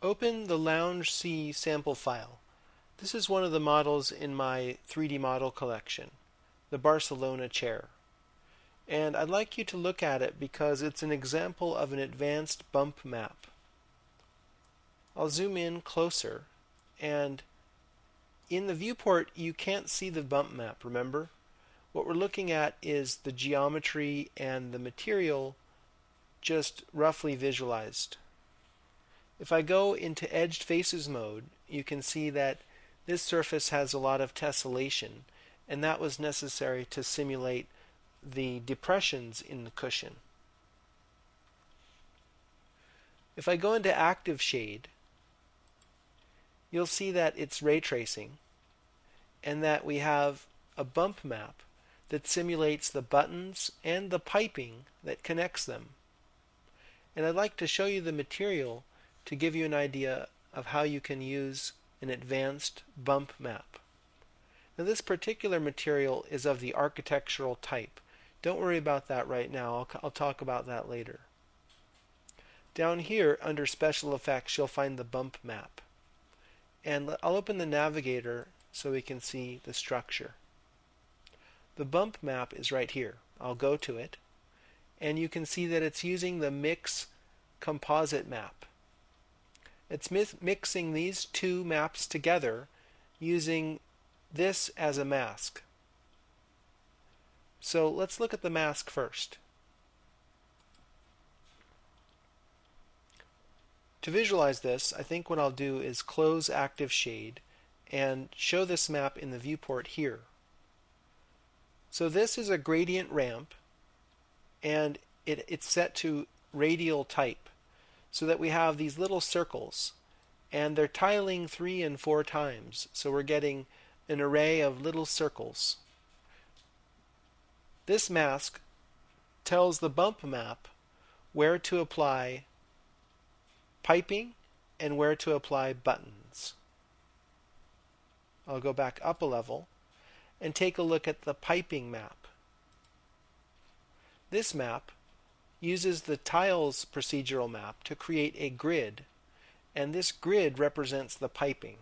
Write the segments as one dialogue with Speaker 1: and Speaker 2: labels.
Speaker 1: Open the Lounge C sample file. This is one of the models in my 3D model collection, the Barcelona chair. And I'd like you to look at it because it's an example of an advanced bump map. I'll zoom in closer, and in the viewport you can't see the bump map, remember? What we're looking at is the geometry and the material just roughly visualized. If I go into Edged Faces mode, you can see that this surface has a lot of tessellation, and that was necessary to simulate the depressions in the cushion. If I go into Active Shade, you'll see that it's ray tracing, and that we have a bump map that simulates the buttons and the piping that connects them. And I'd like to show you the material to give you an idea of how you can use an advanced bump map. Now, this particular material is of the architectural type. Don't worry about that right now. I'll talk about that later. Down here under Special Effects you'll find the bump map. And I'll open the navigator so we can see the structure. The bump map is right here. I'll go to it, and you can see that it's using the Mix composite map. It's mixing these two maps together using this as a mask. So let's look at the mask first. To visualize this, I think what I'll do is close Active Shade and show this map in the viewport here. So this is a gradient ramp, and it's set to radial type, so that we have these little circles, and they're tiling 3 and 4 times, so we're getting an array of little circles. This mask tells the bump map where to apply piping and where to apply buttons. I'll go back up a level and take a look at the piping map. This map uses the tiles procedural map to create a grid, and this grid represents the piping.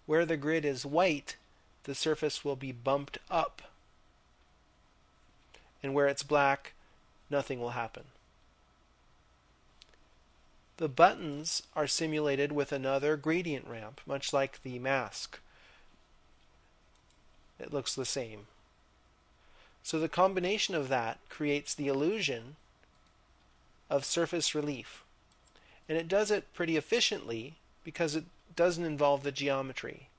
Speaker 1: Where the grid is white, the surface will be bumped up, and where it's black, nothing will happen. The buttons are simulated with another gradient ramp, much like the mask. It looks the same. So the combination of that creates the illusion of surface relief. And it does it pretty efficiently because it doesn't involve the geometry.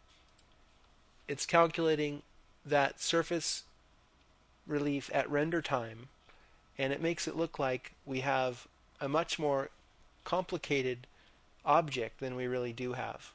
Speaker 1: It's calculating that surface relief at render time, and it makes it look like we have a much more complicated object than we really do have.